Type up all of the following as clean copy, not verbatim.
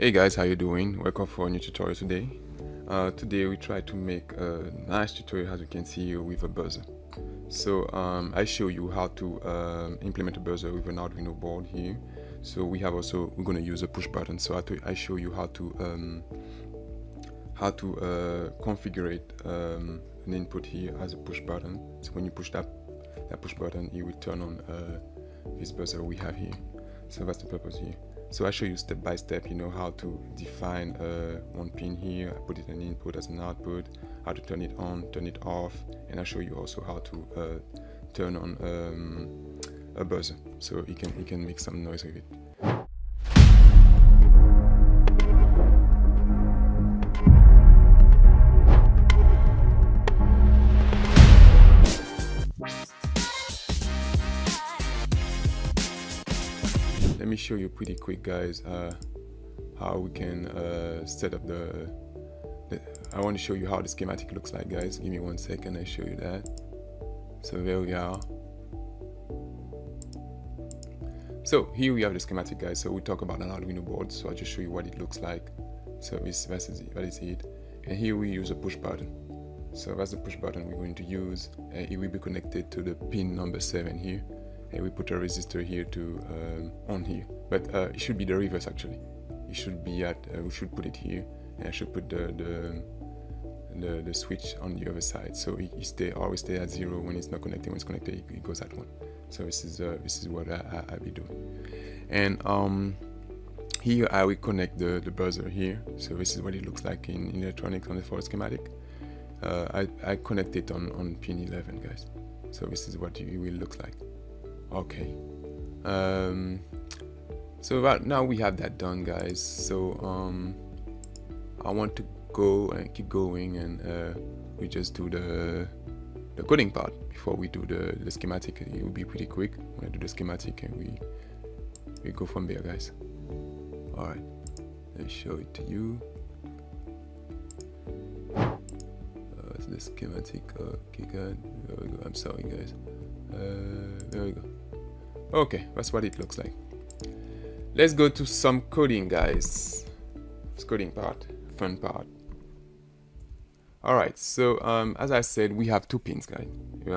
Hey guys, how you doing? Welcome for a new tutorial today. Today we try to make a nice tutorial, as you can see here, with a buzzer. So I show you how to implement a buzzer with an Arduino board here. So we're going to use a push button. So I show you how to configure an input here as a push button. So when you push that push button, it will turn on this buzzer we have here. So that's the purpose here. So I show you step by step, how to define one pin here. I put it an input as an output, how to turn it on, turn it off, and I show you also how to turn on a buzzer, so you can make some noise with it. Let me show you pretty quick, guys, how we can set up I want to show you how the schematic looks like, guys. Give me 1 second, I show you that. So there we are. So here we have the schematic, guys. So we talk about an Arduino board, so I'll just show you what it looks like. So that is it. And here we use a push button. So that's the push button we're going to use. It will be connected to the pin number 7 here. And we put a resistor here to on here, but it should be the reverse actually. It should be at we should put it here, and I should put the switch on the other side, so it always stay at 0 when it's not connected. When it's connected, it goes at 1. So this is what I'll be doing. And here I will connect the buzzer here. So this is what it looks like in electronics on the for schematic. I connect it on pin 11, guys. So this is what it will look like. Okay, so right now we have that done, guys. So I want to go and keep going, and we just do the coding part before we do the schematic. It will be pretty quick when I do the schematic, and we go from there, guys. All right, let me show it to you. It's the schematic. Okay, good. There we go. I'm sorry, guys. There we go. Okay, that's what it looks like. Let's go to some coding, guys. This coding part, fun part. Alright, so as I said, we have 2 pins, guys.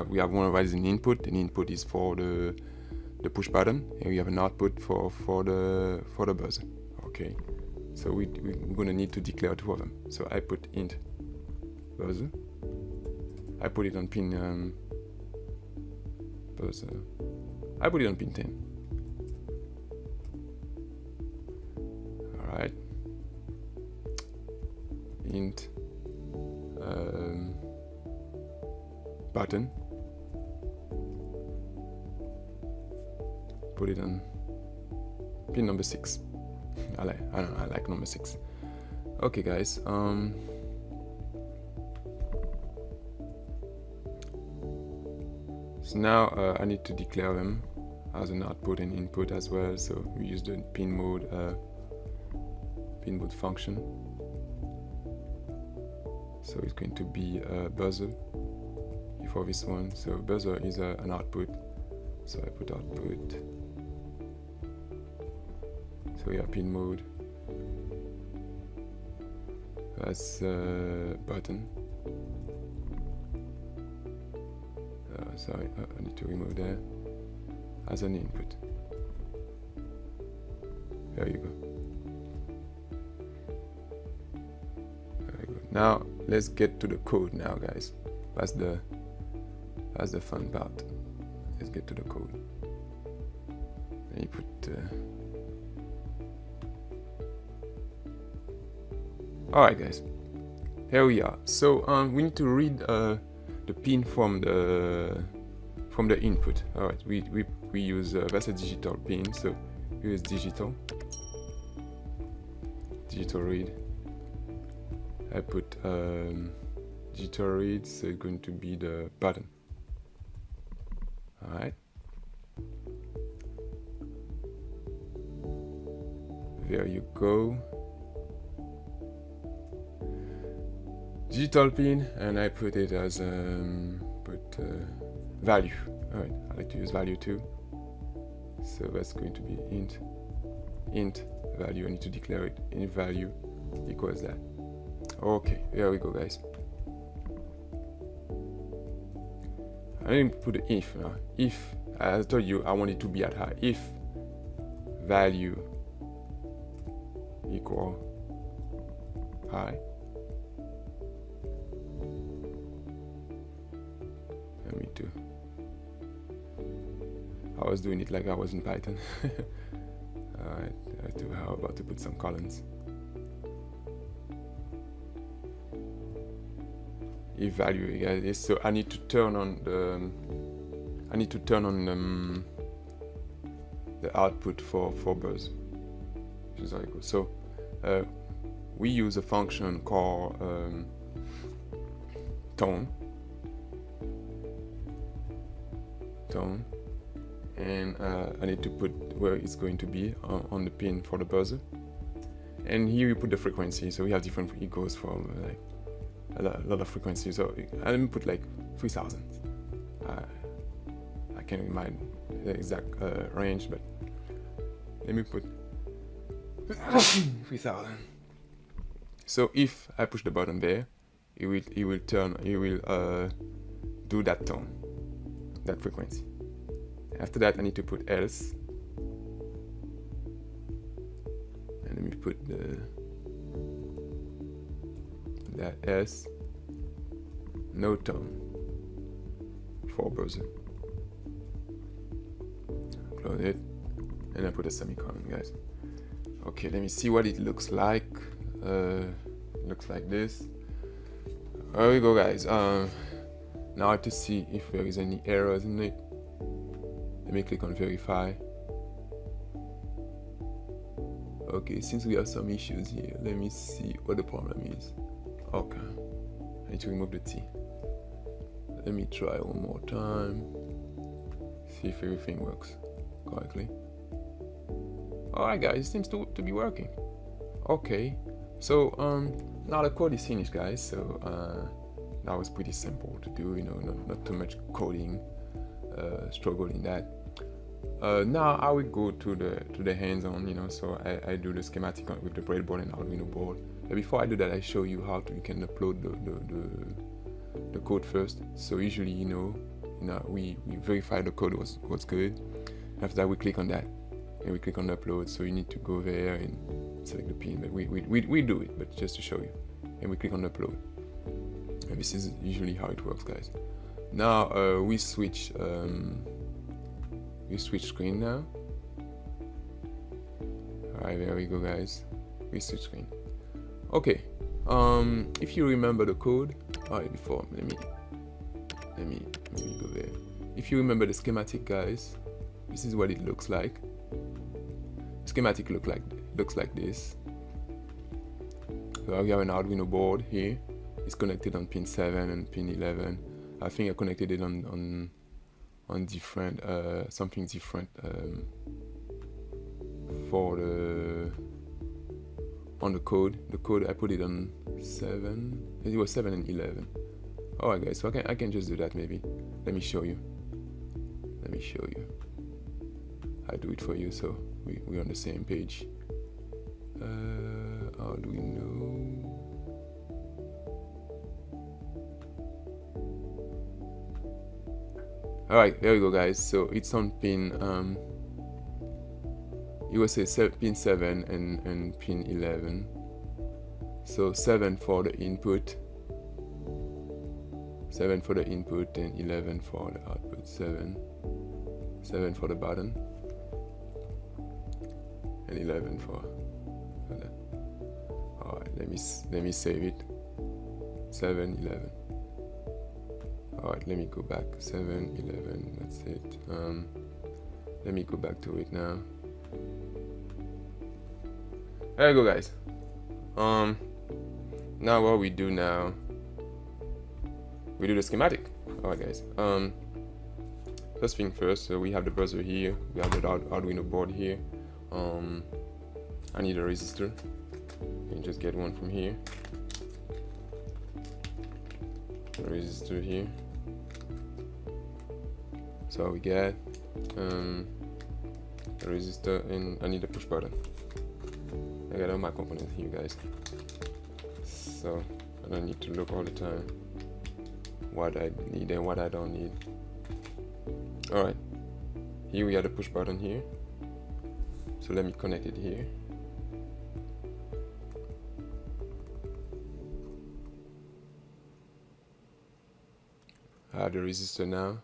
We have one that is an input. An input is for the push button, and we have an output for the buzzer. Okay, so we're gonna need to declare 2 of them. So I put int buzzer. I put it on pin buzzer. I put it on pin 10. Alright. Int button. Put it on pin number 6. I like number 6. Okay, guys. So now I need to declare them as an output and input as well. So we use the pin mode function. So it's going to be a buzzer before this one. So buzzer is an output. So I put output. So we have pin mode. That's button. Sorry, I need to remove that as an input. There you go. Very good. Now let's get to the code now, guys. That's the fun part. Let's get to the code. Then you put alright, guys. Here we are. So we need to read the pin from the input. All right, we use that's a digital pin, so we use digital read. I put digital read, so it's going to be the button. All right, there you go. Digital pin, and I put it as value. Alright, I like to use value too. So that's going to be int value. I need to declare it. Any value equals that. Okay, here we go, guys. I didn't put the if now. If, as I told you, I want it to be at high. If value equal high, let me do. I was doing it like I was in Python. Alright, how about to put some columns. If value, guys, so I need to turn on the output for buzz, which is how it goes. So we use a function called tone, and I need to put where it's going to be on the pin for the buzzer, and here you put the frequency. So we have different, it goes from like a lot of frequencies. So let me put like 3000. I can't remind the exact range, but let me put 3000. So if I push the button there, it will do that tone, that frequency. After that, I need to put else, and let me put that S noTone for buzzer. Close it, and I put a semicolon, guys. Okay, let me see what it looks like. Looks like this. There we go, guys. Now to see if there is any errors in it, let me click on verify. Okay, since we have some issues here, let me see what the problem is. Okay, I need to remove the T. Let me try one more time, see if everything works correctly. Alright, guys, it seems to be working. Okay, so now the code is finished, guys. So that was pretty simple to do, you know, not too much coding, struggle in that. Now I will go to the hands-on, you know. So I do the schematic with the breadboard and Arduino board. But before I do that, I show you how you can upload the code first. So usually, you know, we verify the code was good. After that, we click on that and we click on upload. So you need to go there and select the pin. But we do it, but just to show you. And we click on upload. And this is usually how it works, guys. Now we switch screen now. Alright, there we go, guys. We switch screen. Okay. If you remember the code, alright, before let me go there. If you remember the schematic, guys, this is what it looks like. Schematic looks like this. So we have an Arduino board here. It's connected on pin 7 and pin 11. I think I connected it on different something different for on the code. The code I put it on 7. It was 7 and 11. Alright, guys, so I can just do that maybe. Let me show you. I do it for you so we're on the same page. Arduino. Alright, there we go, guys. So it's on pin it was a pin 7 and pin 11. So 7 for the input, and 11 for the output. 7 for the button, and 11 for that. Alright, let me save it. 7, 11. Alright, let me go back. 7, 11, that's it. Let me go back to it now. There you go, guys. Now what we do now, we do the schematic. Alright, guys. First thing first, so we have the buzzer here, we have the Arduino board here. I need a resistor. You can just get one from here. A resistor here. So we get a resistor, and I need a push button. I got all my components here, guys, so I don't need to look all the time what I need and what I don't need. Alright, here we have the push button here, so let me connect it here. I have the resistor now.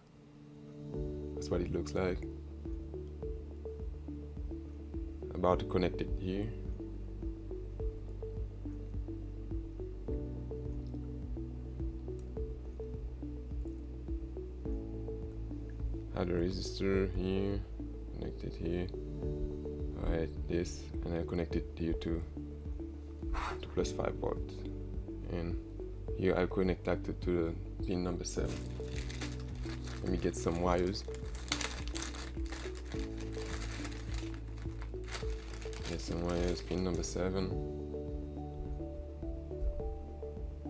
That's what it looks like. About to connect it here. Add the resistor here, connect it here. Alright, this, and I connect it here to +5 volts. And here I connect that to the pin number 7. Let me get some wires. Get some wires, pin number 7.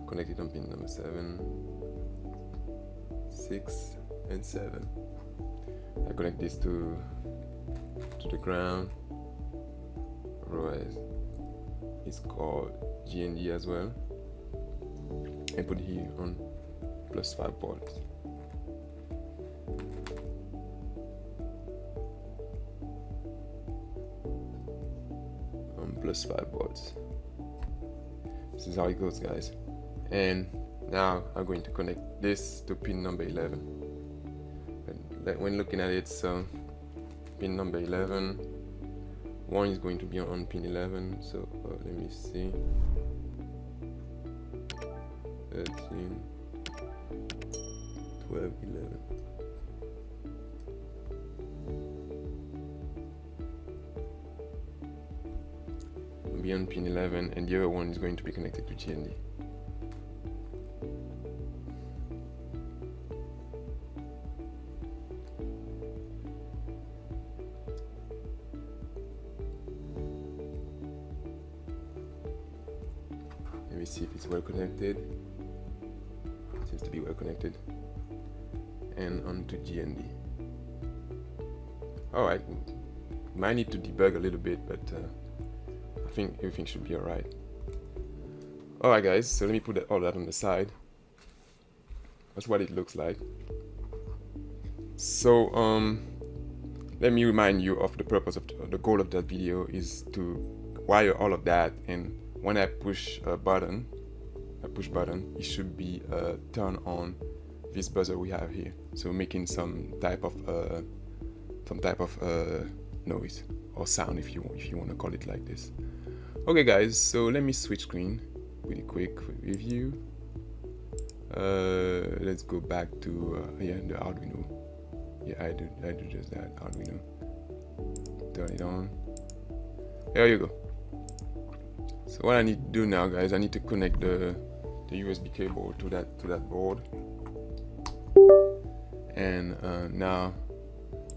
Connect it on pin number 7, 6, and 7. I connect this to the ground. Otherwise, it's called GND as well. And put it here on +5 volts. On +5 volts. This is how it goes, guys. And now I'm going to connect this to pin number 11. When looking at it, so pin number 11, one is going to be on pin 11. So let me see. 13, 12, 11. It'll be on pin 11, and the other one is going to be connected to GND. Let me see if it's well connected. Seems to be well connected. And onto GND. Alright, might need to debug a little bit, but I think everything should be alright. Alright guys, so let me put all that on the side. That's what it looks like. So let me remind you of the purpose of the goal of that video is to wire all of that, and when I push a push button, it should be turn on this buzzer we have here, so making some type of noise or sound, if you want to call it like this. Okay guys, so let me switch screen really quick review. Let's go back to the Arduino. Yeah, I do just that. Arduino, turn it on. There you go. So what I need to do now, guys, I need to connect the USB cable to that board, and now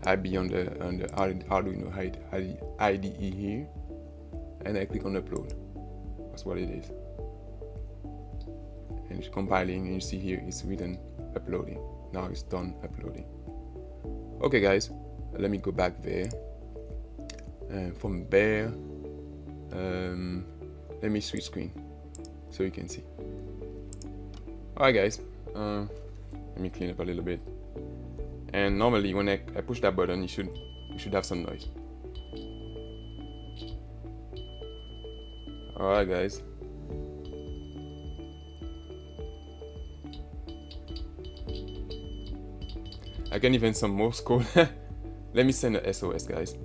I be on the Arduino IDE here, and I click on upload. That's what it is, and it's compiling, and you see here it's written uploading. Now it's done uploading. Okay guys, let me go back there, and from there let me switch screen so you can see. Alright guys, let me clean up a little bit. And normally when I push that button, you should have some noise. Alright guys. I can even some Morse code. Let me send a SOS, guys.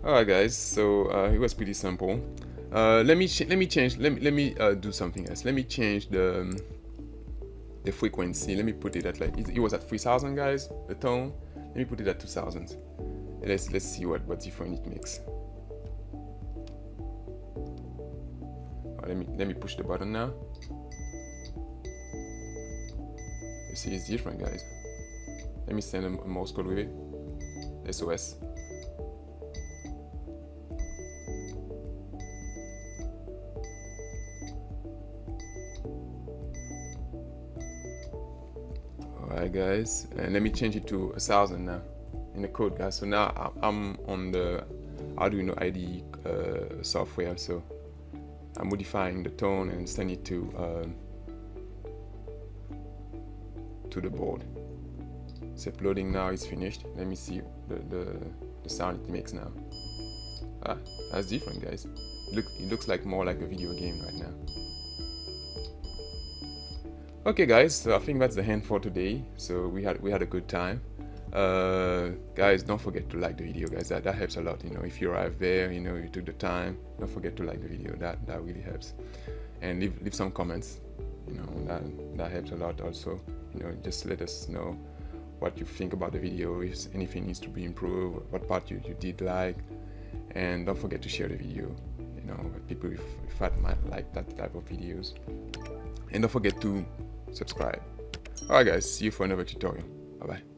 Alright guys, so it was pretty simple. Let me do something else. Let me change the frequency. Let me put it at like it was at 3000, guys. The tone. Let me put it at 2000. Let's see what different it makes. Let me push the button now. You see, it's different, guys. Let me send a Morse code with it. SOS. Alright guys, and let me change it to 1000 now in the code, guys. So now I'm on the Arduino IDE software, so I'm modifying the tone and send it to the board. It's uploading now, it's finished. Let me see the sound it makes now. Ah, that's different, guys. It looks like more like a video game right now. Okay guys, so I think that's the end for today. So we had a good time. Guys, don't forget to like the video, guys. That helps a lot. You know, if you arrive there, you know, you took the time, don't forget to like the video. That really helps. And leave some comments. You know, that helps a lot also. You know, just let us know what you think about the video, if anything needs to be improved, what part you did like. And don't forget to share the video. You know, people if might like that type of videos. And don't forget to subscribe. Alright guys, see you for another tutorial. Bye bye.